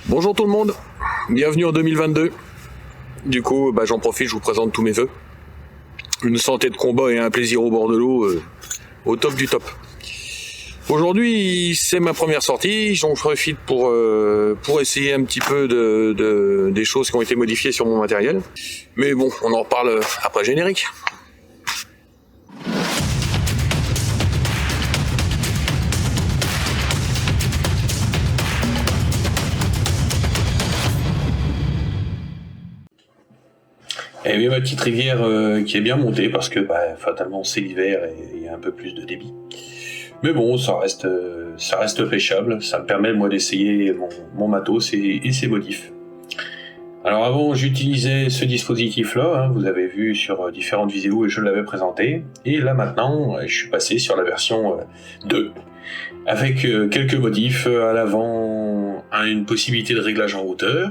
Bonjour tout le monde, bienvenue en 2022. Du coup, j'en profite, je vous présente tous mes vœux. Une santé de combat et un plaisir au bord de l'eau au top du top. Aujourd'hui, c'est ma première sortie, j'en profite pour essayer un petit peu des choses qui ont été modifiées sur mon matériel. Mais bon, on en reparle après le générique. Et bien ma petite rivière qui est bien montée parce que fatalement c'est l'hiver et il y a un peu plus de débit. Mais bon, ça reste pêchable, ça me permet moi d'essayer mon matos et ses modifs. Alors avant j'utilisais ce dispositif là, vous avez vu sur différentes vidéos et je l'avais présenté. Et là maintenant je suis passé sur la version 2 avec quelques modifs. À l'avant une possibilité de réglage en hauteur.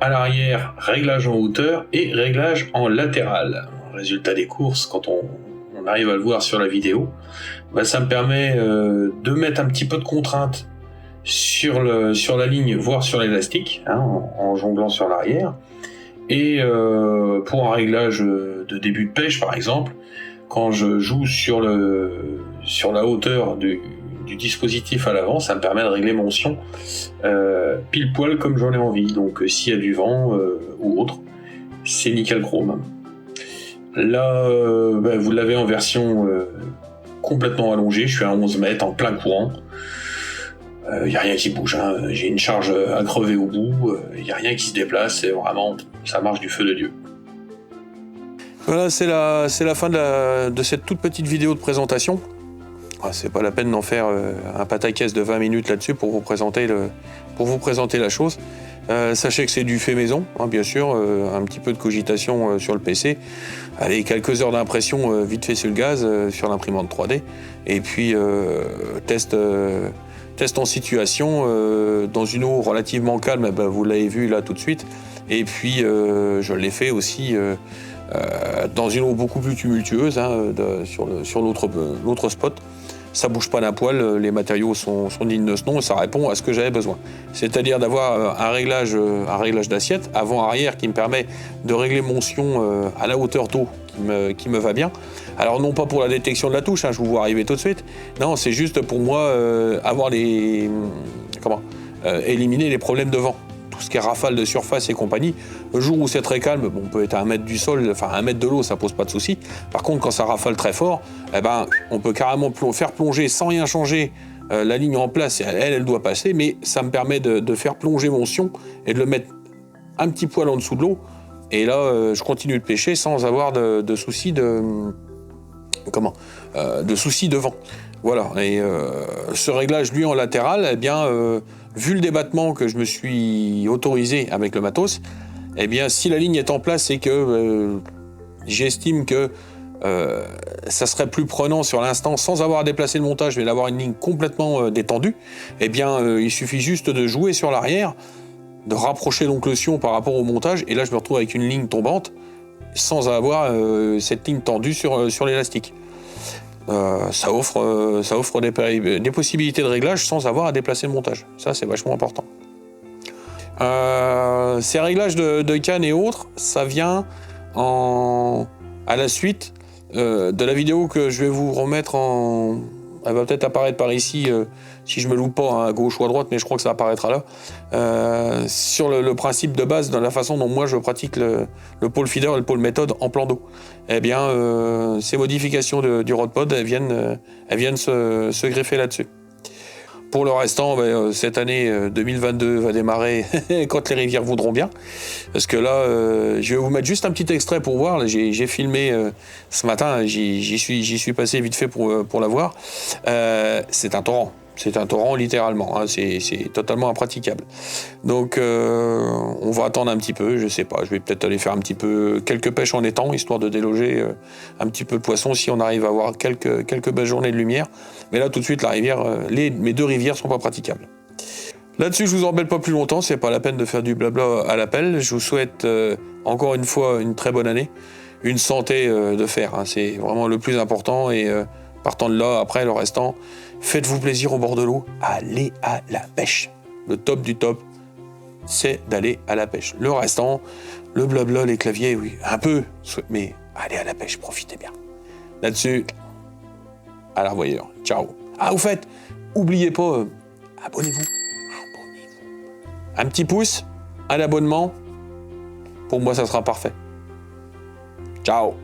À l'arrière, réglage en hauteur et réglage en latéral. Résultat des courses, quand on arrive à le voir sur la vidéo, ça me permet de mettre un petit peu de contrainte sur la ligne, voire sur l'élastique, en jonglant sur l'arrière. Et pour un réglage de début de pêche, par exemple, quand je joue sur la hauteur du dispositif à l'avant, ça me permet de régler mon son pile poil comme j'en ai envie. Donc s'il y a du vent ou autre, c'est nickel chrome. Là, vous l'avez en version complètement allongée. Je suis à 11 mètres en plein courant. Il n'y a rien qui bouge. J'ai une charge à crever au bout. Il n'y a rien qui se déplace. C'est vraiment, ça marche du feu de Dieu. Voilà, c'est la fin de cette toute petite vidéo de présentation. C'est pas la peine d'en faire un pataquès de 20 minutes là-dessus pour vous présenter la chose. Sachez que c'est du fait maison, bien sûr, un petit peu de cogitation sur le PC. Allez, quelques heures d'impression vite fait sur le gaz, sur l'imprimante 3D. Et puis test en situation dans une eau relativement calme, vous l'avez vu là tout de suite. Et puis je l'ai fait aussi dans une eau beaucoup plus tumultueuse sur l'autre spot. Ça bouge pas d'un poil, les matériaux sont dignes de ce nom et ça répond à ce que j'avais besoin. C'est-à-dire d'avoir un réglage d'assiette avant-arrière qui me permet de régler mon sion à la hauteur d'eau qui me va bien. Alors non pas pour la détection de la touche, je vous vois arriver tout de suite. Non, c'est juste pour moi avoir éliminer les problèmes de vent. Tout ce qui est rafale de surface et compagnie. Le jour où c'est très calme, on peut être à 1 mètre du sol, enfin 1 mètre de l'eau, ça pose pas de souci. Par contre, quand ça rafale très fort, on peut carrément faire plonger sans rien changer la ligne en place. Elle doit passer, mais ça me permet de faire plonger mon sion et de le mettre un petit poil en dessous de l'eau. Et là, je continue de pêcher sans avoir de soucis de soucis de vent. Voilà. Et ce réglage, lui, en latéral, vu le débattement que je me suis autorisé avec le matos, si la ligne est en place et que j'estime que ça serait plus prenant sur l'instant sans avoir à déplacer le montage, mais d'avoir une ligne complètement détendue, il suffit juste de jouer sur l'arrière, de rapprocher donc le sion par rapport au montage, et là je me retrouve avec une ligne tombante sans avoir cette ligne tendue sur l'élastique. Ça offre des possibilités de réglage sans avoir à déplacer le montage. Ça, c'est vachement important. Ces réglages de canne et autres, ça vient à la suite de la vidéo que je vais vous remettre elle va peut-être apparaître par ici, si je me loupe pas, à gauche ou à droite, mais je crois que ça apparaîtra là, sur le principe de base, dans la façon dont moi je pratique le pole feeder et le pole méthode en plan d'eau. Ces modifications du rodpod, elles viennent se greffer là-dessus. Pour le restant, cette année 2022 va démarrer quand les rivières voudront bien. Parce que là, je vais vous mettre juste un petit extrait pour voir. Là, j'ai filmé ce matin, j'y suis passé vite fait pour la voir. C'est un torrent. C'est un torrent littéralement, c'est totalement impraticable. Donc on va attendre un petit peu, je sais pas, je vais peut-être aller faire quelques pêches en étang, histoire de déloger un petit peu de poisson si on arrive à avoir quelques belles journées de lumière. Mais là tout de suite, mes 2 rivières sont pas praticables. Là-dessus, je vous embête pas plus longtemps, c'est pas la peine de faire du blabla à l'appel. Je vous souhaite encore une fois une très bonne année, une santé de fer, c'est vraiment le plus important et partant de là, après le restant, faites-vous plaisir au bord de l'eau, allez à la pêche. Le top du top, c'est d'aller à la pêche. Le restant, le blabla, les claviers, oui, un peu, mais allez à la pêche, profitez bien. Là-dessus, à la revoyure. Ciao. Ah, au fait, oubliez pas, abonnez-vous. Un petit pouce, un abonnement, pour moi ça sera parfait. Ciao.